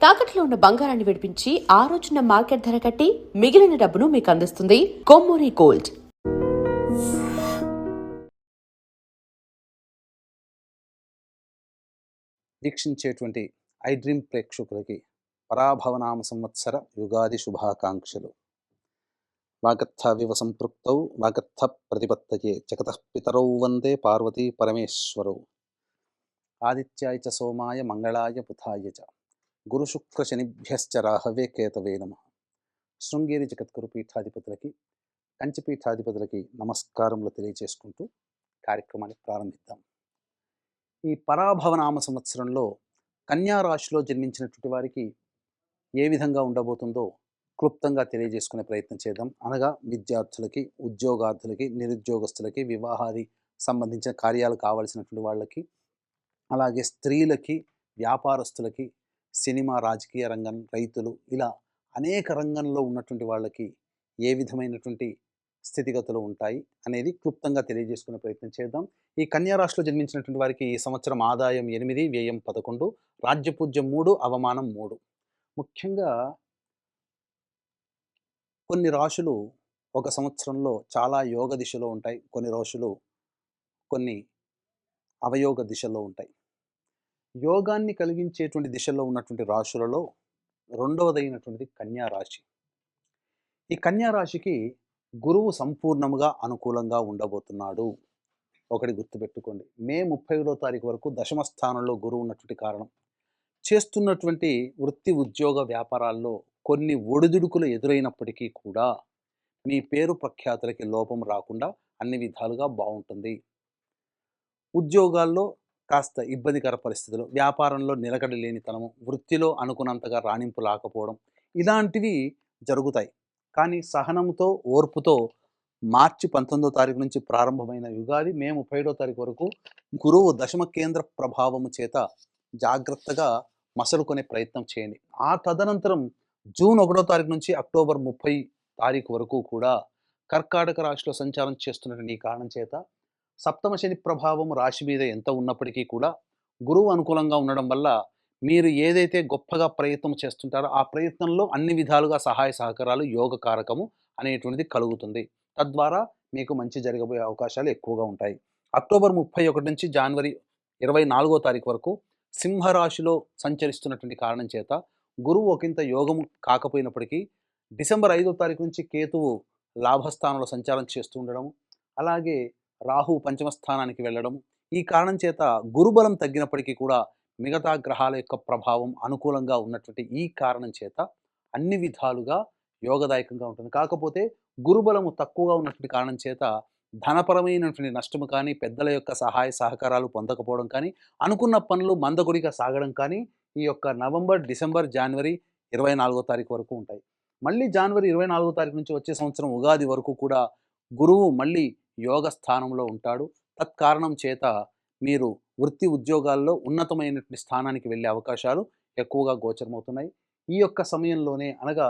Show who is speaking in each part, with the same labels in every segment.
Speaker 1: తాకట్లో ఉన్న బంగారాన్ని విడిపించి ఆ రోజున మార్కెట్ ధర కట్టి మిగిలిన డబ్బును మీకు అందిస్తుంది కొమ్మూరి గోల్డ్.
Speaker 2: వీక్షించేటువంటి ఐ డ్రీమ్ ప్రేక్షకులకి పరాభవనామ సంవత్సర యుగాది శుభాకాంక్షలు. వాగర్థవివ సంపృక్తౌ వాగర్థ ప్రతిపత్తయే జగతః పితరౌ వందే పార్వతీ పరమేశ్వరౌ. ఆదిత్యాయ చ సోమాయ మంగళాయ బుధాయ చ గురుశుక్ర శనిభ్యశ్చ రాహవే కేతవే నమః. శృంగేరి జగద్గురు పీఠాధిపతులకి కంచిపీఠాధిపతులకి నమస్కారములు తెలియజేసుకుంటూ కార్యక్రమాన్ని ప్రారంభిద్దాం. ఈ పరాభవనామ సంవత్సరంలో కన్యా రాశిలో జన్మించినటువంటి వారికి ఏ విధంగా ఉండబోతుందో క్లుప్తంగా తెలియజేసుకునే ప్రయత్నం చేద్దాం. అనగా విద్యార్థులకి, ఉద్యోగార్థులకి, నిరుద్యోగస్తులకి, వివాహాది సంబంధించిన కార్యాలు కావాల్సినటువంటి వాళ్ళకి, అలాగే స్త్రీలకి, వ్యాపారస్తులకి, సినిమా, రాజకీయ రంగం, రైతులు, ఇలా అనేక రంగంలో ఉన్నటువంటి వాళ్ళకి ఏ విధమైనటువంటి స్థితిగతులు ఉంటాయి అనేది క్లుప్తంగా తెలియజేసుకునే ప్రయత్నం చేద్దాం. ఈ కన్యా రాశిలో జన్మించినటువంటి వారికి ఈ సంవత్సరం ఆదాయం 8, వ్యయం 11, రాజ్యపూజ్యం 3, అవమానం 3. ముఖ్యంగా కొన్ని రాశులు ఒక సంవత్సరంలో చాలా యోగ దిశలో ఉంటాయి, కొన్ని రాశులు కొన్ని అవయోగ దిశలో ఉంటాయి. యోగాన్ని కలిగించేటువంటి దిశలో ఉన్నటువంటి రాశులలో రెండవదైనటువంటిది కన్యా రాశి. ఈ కన్యా రాశికి గురువు సంపూర్ణముగా అనుకూలంగా ఉండబోతున్నాడు. ఒకటి గుర్తుపెట్టుకోండి, మే 31వ తారీఖు వరకు దశమ స్థానంలో గురువు ఉన్నటువంటి కారణం చేస్తున్నటువంటి వృత్తి, ఉద్యోగ, వ్యాపారాల్లో కొన్ని ఒడిదుడుకులు ఎదురైనప్పటికీ కూడా మీ పేరు ప్రఖ్యాతులకి లోపం రాకుండా అన్ని విధాలుగా బాగుంటుంది. ఉద్యోగాల్లో కాస్త ఇబ్బందికర పరిస్థితులు, వ్యాపారంలో నిలకడ లేనితనము, వృత్తిలో అనుకున్నంతగా రాణింపు రాకపోవడం, ఇలాంటివి జరుగుతాయి. కానీ సహనంతో, ఓర్పుతో మార్చి 19వ తారీఖు నుంచి ప్రారంభమైన యుగాది మే 31వ తారీఖు వరకు గురువు దశమ కేంద్ర ప్రభావము చేత జాగ్రత్తగా మసలుకొనే ప్రయత్నం చేయండి. ఆ తదనంతరం జూన్ 1వ తారీఖు నుంచి అక్టోబర్ 30 తారీఖు వరకు కూడా కర్కాటక రాశిలో సంచారం చేస్తున్నటువంటి ఈ కారణం చేత సప్తమ శని ప్రభావం రాశి మీద ఎంత ఉన్నప్పటికీ కూడా గురువు అనుకూలంగా ఉండడం వల్ల మీరు ఏదైతే గొప్పగా ప్రయత్నం చేస్తుంటారో ఆ ప్రయత్నంలో అన్ని విధాలుగా సహాయ సహకారాలు, యోగ కారకము అనేటువంటిది కలుగుతుంది. తద్వారా మీకు మంచి జరగబోయే అవకాశాలు ఎక్కువగా ఉంటాయి. అక్టోబర్ 31 నుంచి జనవరి 24వ తారీఖు వరకు సింహరాశిలో సంచరిస్తున్నటువంటి కారణం చేత గురువు ఒకంత యోగము కాకపోయినప్పటికీ డిసెంబర్ 5వ తారీఖు నుంచి కేతువు లాభస్థానంలో సంచారం చేస్తూ ఉండడం, అలాగే రాహు పంచమ స్థానానికి వెళ్ళడం, ఈ కారణం చేత గురుబలం తగ్గినప్పటికీ కూడా మిగతా గ్రహాల యొక్క ప్రభావం అనుకూలంగా ఉన్నటువంటి ఈ కారణం చేత అన్ని విధాలుగా యోగదాయకంగా ఉంటుంది. కాకపోతే గురుబలము తక్కువగా ఉన్నటువంటి కారణం చేత ధనపరమైనటువంటి నష్టము కానీ, పెద్దల యొక్క సహాయ సహకారాలు పొందకపోవడం కానీ, అనుకున్న పనులు మందకొడిగా సాగడం కానీ ఈ యొక్క నవంబర్, డిసెంబర్, జనవరి 24వ తారీఖు వరకు ఉంటాయి. మళ్ళీ జనవరి 24వ తారీఖు నుంచి వచ్చే సంవత్సరం ఉగాది వరకు కూడా గురువు మళ్ళీ యోగ స్థానంలో ఉంటాడు. తత్కారణం చేత మీరు వృత్తి, ఉద్యోగాల్లో ఉన్నతమైనటువంటి స్థానానికి వెళ్ళే అవకాశాలు ఎక్కువగా గోచరమవుతున్నాయి. ఈ యొక్క సమయంలోనే, అనగా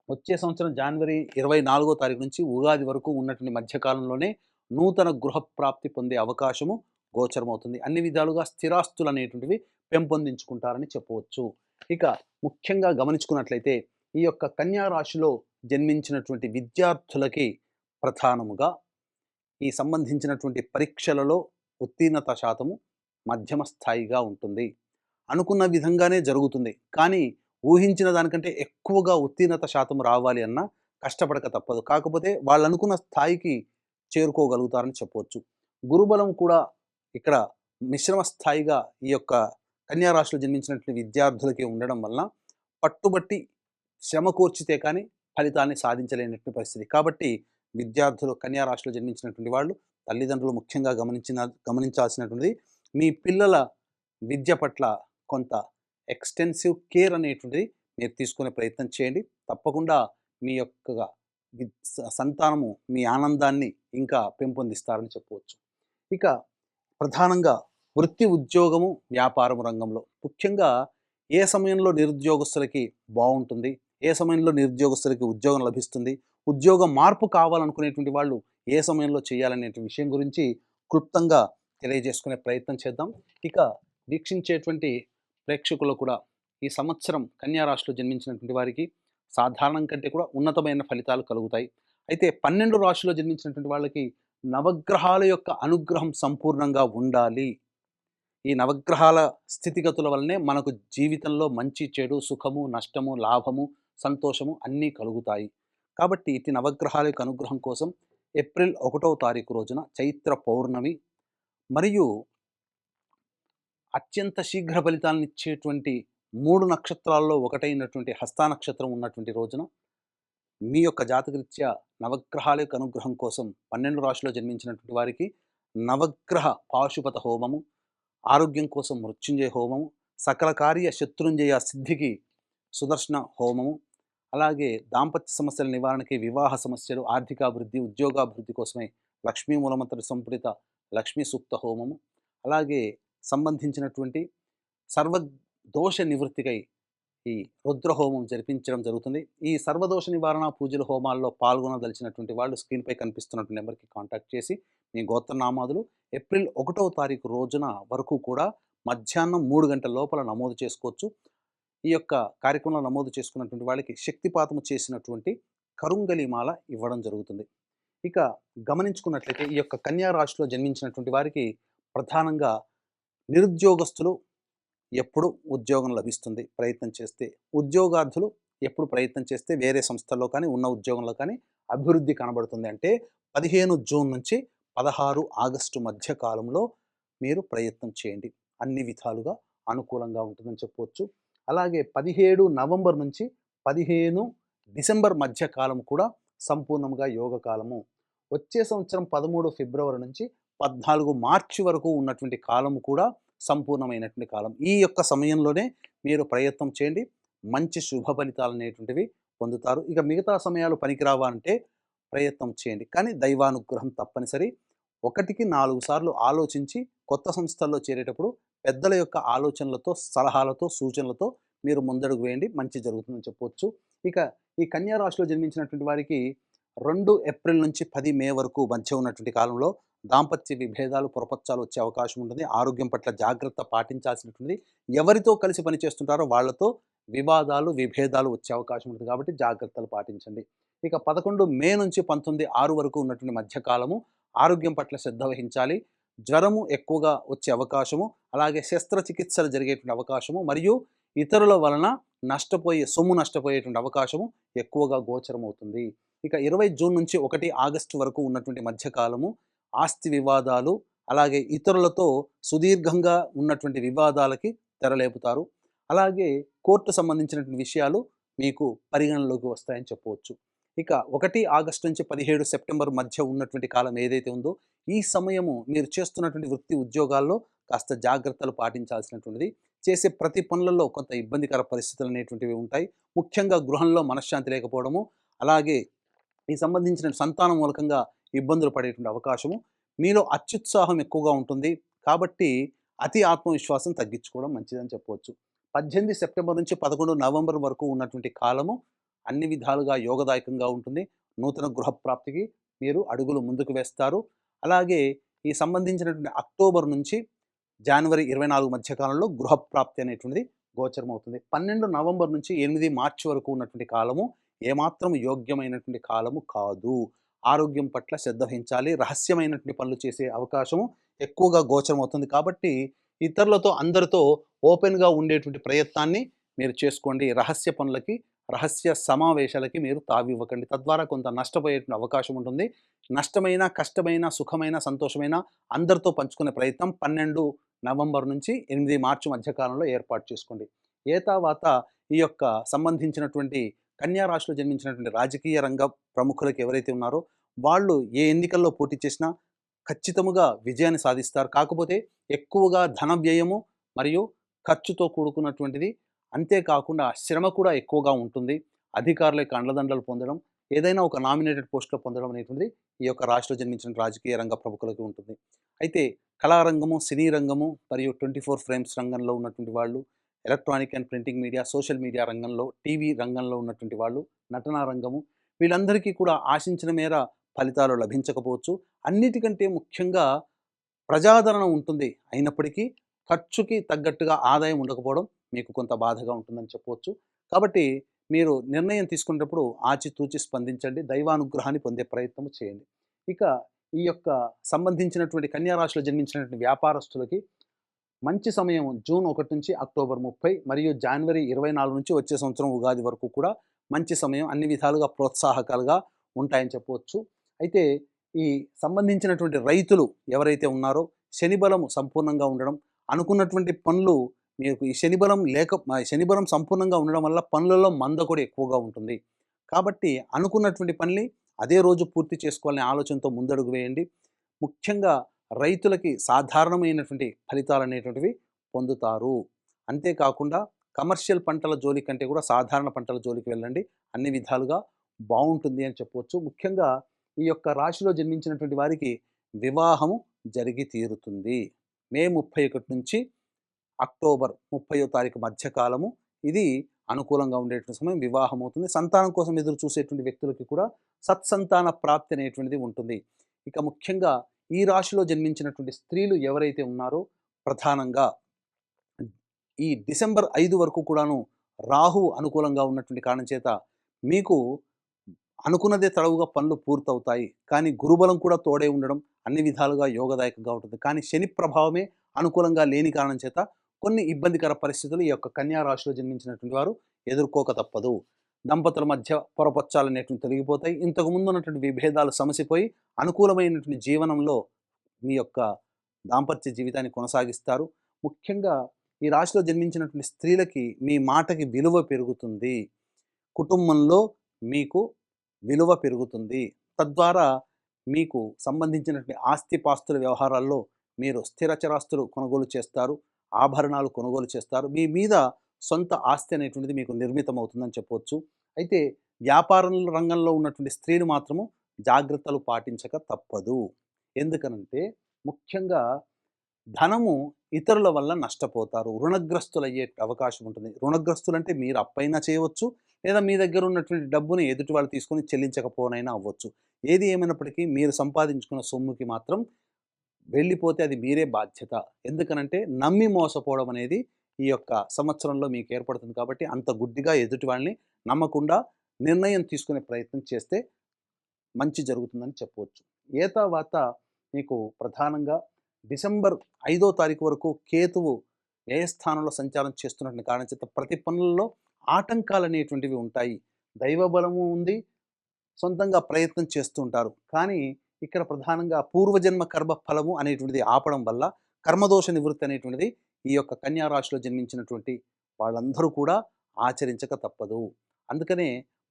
Speaker 2: వచ్చే సంవత్సరం జనవరి 24వ తారీఖు నుంచి ఉగాది వరకు ఉన్నటువంటి మధ్యకాలంలోనే నూతన గృహప్రాప్తి పొందే అవకాశము గోచరమవుతుంది. అన్ని విధాలుగా స్థిరాస్తులు అనేటువంటివి పెంపొందించుకుంటారని చెప్పవచ్చు. ఇక ముఖ్యంగా గమనించుకున్నట్లయితే ఈ యొక్క కన్యా రాశిలో జన్మించినటువంటి విద్యార్థులకి ప్రధానముగా ఈ సంబంధించినటువంటి పరీక్షలలో ఉత్తీర్ణత శాతము మధ్యమ స్థాయిగా ఉంటుంది. అనుకున్న విధంగానే జరుగుతుంది, కానీ ఊహించిన దానికంటే ఎక్కువగా ఉత్తీర్ణత శాతం రావాలి అన్నా కష్టపడక తప్పదు. కాకపోతే వాళ్ళు అనుకున్న స్థాయికి చేరుకోగలుగుతారని చెప్పవచ్చు. గురుబలం కూడా ఇక్కడ మిశ్రమ స్థాయిగా ఈ యొక్క కన్యా రాశిలో జన్మించినటువంటి విద్యార్థులకి ఉండడం వలన పట్టుబట్టి శ్రమ కూర్చితే కానీ ఫలితాన్ని సాధించలేనటువంటి పరిస్థితి. కాబట్టి విద్యార్థులు, కన్యా రాశిలో జన్మించినటువంటి వాళ్ళు, తల్లిదండ్రులు ముఖ్యంగా గమనించాల్సినటువంటిది మీ పిల్లల విద్య పట్ల కొంత ఎక్స్టెన్సివ్ కేర్ అనేటువంటిది మీరు తీసుకునే ప్రయత్నం చేయండి. తప్పకుండా మీ యొక్క సంతానము మీ ఆనందాన్ని ఇంకా పెంపొందిస్తారని చెప్పవచ్చు. ఇక ప్రధానంగా వృత్తి, ఉద్యోగము, వ్యాపారం రంగంలో ముఖ్యంగా ఏ సమయంలో నిరుద్యోగస్తులకి బాగుంటుంది, ఏ సమయంలో నిరుద్యోగస్తులకి ఉద్యోగం లభిస్తుంది, ఉద్యోగ మార్పు కావాలనుకునేటువంటి వాళ్ళు ఏ సమయంలో చేయాలనే విషయం గురించి క్లుప్తంగా తెలియజేసుకునే ప్రయత్నం చేద్దాం. ఇక వీక్షించేటువంటి ప్రేక్షకులు కూడా ఈ సంవత్సరం కన్యా రాశిలో జన్మించినటువంటి వారికి సాధారణం కంటే కూడా ఉన్నతమైన ఫలితాలు కలుగుతాయి. అయితే 12 రాశిలో జన్మించినటువంటి వాళ్ళకి నవగ్రహాల యొక్క అనుగ్రహం సంపూర్ణంగా ఉండాలి. ఈ నవగ్రహాల స్థితిగతుల వల్లనే మనకు జీవితంలో మంచి, చెడు, సుఖము, నష్టము, లాభము, సంతోషము అన్నీ కలుగుతాయి. కాబట్టి ఇటు నవగ్రహాల యొక్క అనుగ్రహం కోసం ఏప్రిల్ 1వ తారీఖు రోజున చైత్ర పౌర్ణమి మరియు అత్యంత శీఘ్ర ఫలితాలనిచ్చేటువంటి 3 నక్షత్రాల్లో ఒకటైనటువంటి హస్తా నక్షత్రం ఉన్నటువంటి రోజున మీ యొక్క జాతకరీత్యా నవగ్రహాల యొక్క అనుగ్రహం కోసం 12 రాశిలో జన్మించినటువంటి వారికి నవగ్రహ పాశుపత హోమము, ఆరోగ్యం కోసం మృత్యుంజయ హోమము, సకల కార్య శత్రుంజయ సిద్ధికి సుదర్శన హోమము, అలాగే దాంపత్య సమస్యల నివారణకి, వివాహ సమస్యలు, ఆర్థికాభివృద్ధి, ఉద్యోగాభివృద్ధి కోసమై లక్ష్మీ మూలమంత్ర సంపుటిత లక్ష్మీ సూక్త హోమము, అలాగే సంబంధించినటువంటి సర్వదోష నివృత్తికై ఈ రుద్రహోమం జరిపించడం జరుగుతుంది. ఈ సర్వదోష నివారణ పూజల హోమాల్లో పాల్గొనదలిచినటువంటి వాళ్ళు స్క్రీన్పై కనిపిస్తున్నటువంటి నెంబర్కి కాంటాక్ట్ చేసి మీ గోత్రనామాదులు ఏప్రిల్ 1వ తారీఖు రోజున వరకు కూడా మధ్యాహ్నం 3 గంటల లోపల నమోదు చేసుకోవచ్చు. ఈ యొక్క కార్యక్రమంలో నమోదు చేసుకున్నటువంటి వాళ్ళకి శక్తిపాతము చేసినటువంటి కరుంగలిమాల ఇవ్వడం జరుగుతుంది. ఇక గమనించుకున్నట్లయితే ఈ యొక్క కన్యా రాశిలో జన్మించినటువంటి వారికి ప్రధానంగా నిరుద్యోగస్తులు ఎప్పుడు ఉద్యోగం లభిస్తుంది ప్రయత్నం చేస్తే, ఉద్యోగార్థులు ఎప్పుడు ప్రయత్నం చేస్తే వేరే సంస్థల్లో కానీ ఉన్న ఉద్యోగంలో కానీ అభివృద్ధి కనబడుతుంది అంటే 15 జూన్ నుంచి 16 ఆగస్టు మధ్య కాలంలో మీరు ప్రయత్నం చేయండి. అన్ని విధాలుగా అనుకూలంగా ఉంటుందని చెప్పవచ్చు. అలాగే 17 నవంబర్ నుంచి 15 డిసెంబర్ మధ్య కాలం కూడా సంపూర్ణంగా యోగ కాలము. వచ్చే సంవత్సరం 13 ఫిబ్రవరి నుంచి 14 మార్చి వరకు ఉన్నటువంటి కాలము కూడా సంపూర్ణమైనటువంటి కాలం. ఈ యొక్క సమయంలోనే మీరు ప్రయత్నం చేయండి. మంచి శుభ ఫలితాలు అనేటువంటివి పొందుతారు. ఇక మిగతా సమయాలు పనికిరావా అంటే ప్రయత్నం చేయండి. కానీ దైవానుగ్రహం తప్పనిసరి. 1కి 4 సార్లు ఆలోచించి కొత్త సంస్థల్లో చేరేటప్పుడు పెద్దల యొక్క ఆలోచనలతో, సలహాలతో, సూచనలతో మీరు ముందడుగు వేయండి. మంచి జరుగుతుందని చెప్పవచ్చు. ఇక ఈ కన్యా రాశిలో జన్మించినటువంటి వారికి 2 ఏప్రిల్ నుంచి 10 మే వరకు మధ్య ఉన్నటువంటి కాలంలో దాంపత్య విభేదాలు, పొరపచ్చాలు వచ్చే అవకాశం ఉంటుంది. ఆరోగ్యం పట్ల జాగ్రత్త పాటించాల్సినటువంటిది. ఎవరితో కలిసి పనిచేస్తుంటారో వాళ్ళతో వివాదాలు, విభేదాలు వచ్చే అవకాశం ఉంటుంది కాబట్టి జాగ్రత్తలు పాటించండి. ఇక 11 మే నుంచి 19/6 వరకు ఉన్నటువంటి మధ్యకాలము ఆరోగ్యం పట్ల శ్రద్ధ వహించాలి. జ్వరము ఎక్కువగా వచ్చే అవకాశము, అలాగే శస్త్రచికిత్సలు జరిగేటువంటి అవకాశము మరియు ఇతరుల వలన సొమ్ము నష్టపోయేటువంటి అవకాశము ఎక్కువగా గోచరమవుతుంది. ఇక 20 జూన్ నుంచి 1 ఆగస్టు వరకు ఉన్నటువంటి మధ్యకాలము ఆస్తి వివాదాలు, అలాగే ఇతరులతో సుదీర్ఘంగా ఉన్నటువంటి వివాదాలకి తెరలేపుతారు. అలాగే కోర్టు సంబంధించినటువంటి విషయాలు మీకు పరిగణనలోకి వస్తాయని చెప్పవచ్చు. ఇక 1 ఆగస్టు నుంచి 17 సెప్టెంబర్ మధ్య ఉన్నటువంటి కాలం ఏదైతే ఉందో ఈ సమయము మీరు చేస్తున్నటువంటి వృత్తి ఉద్యోగాల్లో కాస్త జాగ్రత్తలు పాటించాల్సినటువంటిది. చేసే ప్రతి పనులలో కొంత ఇబ్బందికర పరిస్థితులు అనేటువంటివి ఉంటాయి. ముఖ్యంగా గృహంలో మనశ్శాంతి లేకపోవడము, అలాగే ఈ సంబంధించిన సంతానం మూలకంగా ఇబ్బందులు పడేటువంటి అవకాశము, మీలో అత్యుత్సాహం ఎక్కువగా ఉంటుంది. కాబట్టి అతి ఆత్మవిశ్వాసం తగ్గించుకోవడం మంచిదని చెప్పవచ్చు. 18 సెప్టెంబర్ నుంచి 11 నవంబర్ వరకు ఉన్నటువంటి కాలము అన్ని విధాలుగా యోగదాయకంగా ఉంటుంది. నూతన గృహప్రాప్తికి మీరు అడుగులు ముందుకు వేస్తారు. అలాగే ఈ సంబంధించినటువంటి అక్టోబర్ నుంచి జనవరి 24 మధ్య కాలంలో గృహప్రాప్తి అనేటువంటిది గోచరమవుతుంది. 12 నవంబర్ నుంచి 8 మార్చి వరకు ఉన్నటువంటి కాలము ఏమాత్రం యోగ్యమైనటువంటి కాలము కాదు. ఆరోగ్యం పట్ల శ్రద్ధ వహించాలి. రహస్యమైనటువంటి పనులు చేసే అవకాశము ఎక్కువగా గోచరమవుతుంది. కాబట్టి ఇతరులతో, అందరితో ఓపెన్‌గా ఉండేటువంటి ప్రయత్నాన్ని మీరు చేసుకోండి. రహస్య పనులకి, రహస్య సమావేశాలకి మీరు తావివ్వకండి. తద్వారా కొంత నష్టపోయేటువంటి అవకాశం ఉంటుంది. నష్టమైన, కష్టమైన, సుఖమైన, సంతోషమైన అందరితో పంచుకునే ప్రయత్నం 12 నవంబర్ నుంచి 8 మార్చి మధ్య కాలంలో ఏర్పాటు చేసుకోండి. ఏతావాత ఈ యొక్క సంబంధించినటువంటి కన్యా రాశిలో జన్మించినటువంటి రాజకీయ రంగ ప్రముఖులకు ఎవరైతే ఉన్నారో వాళ్ళు ఏ ఎన్నికల్లో పోటీ చేసినా ఖచ్చితముగా విజయాన్ని సాధిస్తారు. కాకపోతే ఎక్కువగా ధన వ్యయము మరియు ఖర్చుతో కూడుకున్నటువంటిది, అంతేకాకుండా శ్రమ కూడా ఎక్కువగా ఉంటుంది. అధికారుల యొక్క అండదండలు పొందడం, ఏదైనా ఒక నామినేటెడ్ పోస్ట్‌లో పొందడం అనేటువంటిది ఈ యొక్క రాశిలో జన్మించిన రాజకీయ రంగ ప్రముఖులకు ఉంటుంది. అయితే కళారంగము, సినీ రంగము మరియు 24 ఫ్రేమ్స్ రంగంలో ఉన్నటువంటి వాళ్ళు, electronic and printing media, social media రంగంలో, టీవీ రంగంలో ఉన్నటువంటి వాళ్ళు, నటనా రంగము, వీళ్ళందరికీ కూడా ఆశించిన మేర ఫలితాలు లభించకపోవచ్చు. అన్నిటికంటే ముఖ్యంగా ప్రజాదరణ ఉంటుంది. అయినప్పటికీ ఖర్చుకి తగ్గట్టుగా ఆదాయం ఉండకపోవడం మీకు కొంత బాధగా ఉంటుందని చెప్పవచ్చు. కాబట్టి మీరు నిర్ణయం తీసుకునేటప్పుడు ఆచితూచి స్పందించండి. దైవానుగ్రహాన్ని పొందే ప్రయత్నం చేయండి. ఇక ఈ యొక్క సంబంధించినటువంటి కన్యా రాశిలో జన్మించినటువంటి వ్యాపారస్తులకి మంచి సమయం జూన్ 1 నుంచి అక్టోబర్ 30 మరియు జనవరి 24 నుంచి వచ్చే సంవత్సరం ఉగాది వరకు కూడా మంచి సమయం, అన్ని విధాలుగా ప్రోత్సాహకాలుగా ఉంటాయని చెప్పవచ్చు. అయితే ఈ సంబంధించినటువంటి రైతులు ఎవరైతే ఉన్నారో శని బలం సంపూర్ణంగా ఉండడం, అనుకున్నటువంటి పనులు మీకు ఈ శని బలం సంపూర్ణంగా ఉండడం వల్ల పనులలో మంద కూడా ఎక్కువగా ఉంటుంది. కాబట్టి అనుకున్నటువంటి పనిని అదే రోజు పూర్తి చేసుకోవాలనే ఆలోచనతో ముందడుగు వేయండి. ముఖ్యంగా రైతులకి సాధారణమైనటువంటి ఫలితాలు అనేటువంటివి పొందుతారు. అంతేకాకుండా కమర్షియల్ పంటల జోలి కంటే కూడా సాధారణ పంటల జోలికి వెళ్ళండి, అన్ని విధాలుగా బాగుంటుంది అని చెప్పవచ్చు. ముఖ్యంగా ఈ యొక్క రాశిలో జన్మించినటువంటి వారికి వివాహము జరిగి తీరుతుంది. మే 31 నుంచి అక్టోబర్ 30వ తారీఖు మధ్యకాలము ఇది అనుకూలంగా ఉండేటువంటి సమయం, వివాహం అవుతుంది. సంతానం కోసం ఎదురు చూసేటువంటి వ్యక్తులకి కూడా సత్సంతాన ప్రాప్తి అనేటువంటిది ఉంటుంది. ఇక ముఖ్యంగా ఈ రాశిలో జన్మించినటువంటి స్త్రీలు ఎవరైతే ఉన్నారో ప్రధానంగా ఈ డిసెంబర్ 5 వరకు కూడాను రాహు అనుకూలంగా ఉన్నటువంటి కారణం చేత మీకు అనుకున్నదే తడవుగా పనులు పూర్తవుతాయి. కానీ గురుబలం కూడా తోడే ఉండడం అన్ని విధాలుగా యోగదాయకంగా ఉంటుంది. కానీ శని ప్రభావమే అనుకూలంగా లేని కారణం చేత కొన్ని ఇబ్బందికర పరిస్థితులు ఈ యొక్క కన్యా రాశిలో జన్మించినటువంటి వారు ఎదుర్కోక తప్పదు. దంపతుల మధ్య పొరపచ్చాలు అనేటువంటి తొలగిపోతాయి. ఇంతకుముందు ఉన్నటువంటి విభేదాలు సమసిపోయి అనుకూలమైనటువంటి జీవనంలో మీ యొక్క దాంపత్య జీవితాన్ని కొనసాగిస్తారు. ముఖ్యంగా ఈ రాశిలో జన్మించినటువంటి స్త్రీలకి మీ మాటకి విలువ పెరుగుతుంది. కుటుంబంలో మీకు విలువ పెరుగుతుంది. తద్వారా మీకు సంబంధించినటువంటి ఆస్తిపాస్తుల వ్యవహారాల్లో మీరు స్థిరచరాస్తులు కొనుగోలు చేస్తారు, ఆభరణాలు కొనుగోలు చేస్తారు. మీ మీద సొంత ఆస్తి అనేటువంటిది మీకు నిర్మితమవుతుందని చెప్పవచ్చు. అయితే వ్యాపార రంగంలో ఉన్నటువంటి స్త్రీలు మాత్రము జాగ్రత్తలు పాటించక తప్పదు. ఎందుకనంటే ముఖ్యంగా ధనము ఇతరుల వల్ల నష్టపోతారు, రుణగ్రస్తులయ్యే అవకాశం ఉంటుంది. రుణగ్రస్తులు అంటే మీరు అప్పైనా చేయవచ్చు, లేదా మీ దగ్గర ఉన్నటువంటి డబ్బుని ఎదుటి వాళ్ళు తీసుకొని చెల్లించకపోనైనా అవ్వచ్చు. ఏది ఏమైనప్పటికీ మీరు సంపాదించుకున్న సొమ్ముకి మాత్రం వెళ్ళిపోతే అది మీరే బాధ్యత. ఎందుకనంటే నమ్మి మోసపోవడం అనేది ఈ యొక్క సంవత్సరంలో మీకు ఏర్పడుతుంది. కాబట్టి అంత గుడ్డిగా ఎదుటి వాళ్ళని నమ్మకుండా నిర్ణయం తీసుకునే ప్రయత్నం చేస్తే మంచి జరుగుతుందని చెప్పవచ్చు. ఏతావాత మీకు ప్రధానంగా డిసెంబర్ 5వ తారీఖు వరకు కేతువు వ్యయస్థానంలో సంచారం చేస్తున్నటువంటి కారణం చేత ప్రతి పనులలో ఆటంకాలు అనేటువంటివి ఉంటాయి. దైవ బలము ఉంది, సొంతంగా ప్రయత్నం చేస్తూ ఉంటారు. కానీ ఇక్కడ ప్రధానంగా పూర్వజన్మ కర్మ ఫలము అనేటువంటిది ఆపడం వల్ల కర్మదోష నివృత్తి అనేటువంటిది ఈ యొక్క కన్యా రాశిలో జన్మించినటువంటి వాళ్ళందరూ కూడా ఆచరించక తప్పదు. అందుకనే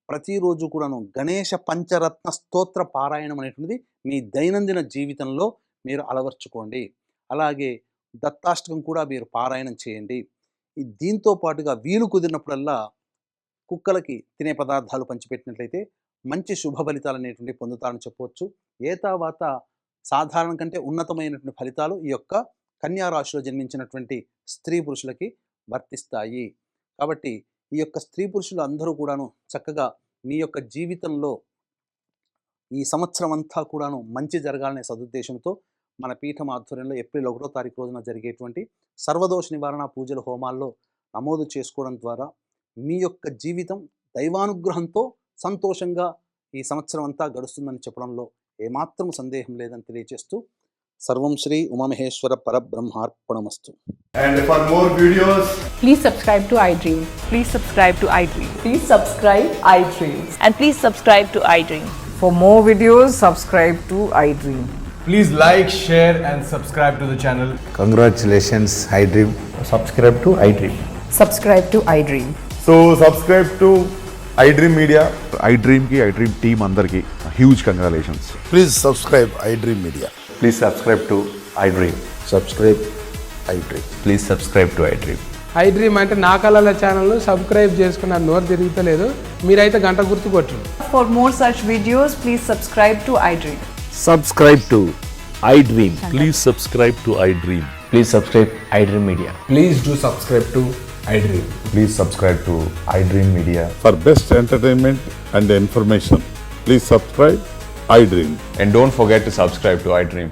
Speaker 2: ప్రతిరోజు కూడాను గణేష పంచరత్న స్తోత్ర పారాయణం అనేటువంటిది మీ దైనందిన జీవితంలో మీరు అలవర్చుకోండి. అలాగే దత్తాష్టకం కూడా మీరు పారాయణం చేయండి. దీంతో పాటుగా వీలు కుదిరినప్పుడల్లా కుక్కలకి తినే పదార్థాలు పంచిపెట్టినట్లయితే మంచి శుభ ఫలితాలు అనేటువంటి పొందుతారని చెప్పవచ్చు. ఏతావాత సాధారణ కంటే ఉన్నతమైనటువంటి ఫలితాలు ఈ యొక్క కన్యా రాశిలో జన్మించినటువంటి స్త్రీ పురుషులకి వర్తిస్తాయి. కాబట్టి ఈ యొక్క స్త్రీ పురుషులు అందరూ కూడాను చక్కగా మీ యొక్క జీవితంలో ఈ సంవత్సరం అంతా కూడాను మంచి జరగాలనే సదుద్దేశంతో మన పీఠం ఆధ్వర్యంలో ఏప్రిల్ 1వ తారీఖు రోజున జరిగేటువంటి సర్వదోష నివారణ పూజల హోమాల్లో నమోదు చేసుకోవడం ద్వారా మీ యొక్క జీవితం దైవానుగ్రహంతో సంతోషంగా ఈ సంవత్సరం అంతా గడుస్తుందని చెప్పడంలో ఏమాత్రం సందేహం లేదని తెలియజేస్తూ సర్వం Shri Umamaheshwara పరబ్రహ్మార్పణమస్తు.
Speaker 3: And for more videos,
Speaker 4: Please subscribe to iDream.
Speaker 5: Please subscribe to iDream.
Speaker 4: Please subscribe iDream.
Speaker 5: And please subscribe to iDream.
Speaker 4: For more videos, subscribe to iDream.
Speaker 3: please like, share and subscribe to the channel.
Speaker 6: Congratulations, iDream.
Speaker 7: subscribe to iDream.
Speaker 4: Subscribe to iDream.
Speaker 3: So subscribe to iDream Media.
Speaker 8: iDream की iDream team अंदर की huge congratulations.
Speaker 6: Please subscribe iDream Media.
Speaker 7: Please subscribe to iDream.
Speaker 6: Subscribe iDream.
Speaker 7: Please subscribe to iDream.
Speaker 9: iDream అంటే నా కళల ఛానల్ను subscribe చేసుకున్న నోరు తిరుగుతలేదు, మీరైతే గంట గుర్తు కొట్టు.
Speaker 5: For more such videos, please subscribe to iDream.
Speaker 10: Subscribe to iDream. Please subscribe to iDream.
Speaker 7: Please subscribe iDream Media.
Speaker 3: Please do subscribe to iDream.
Speaker 7: Please subscribe to iDream Media.
Speaker 8: For best entertainment and information, please subscribe iDream.
Speaker 7: And don't forget to subscribe to iDream.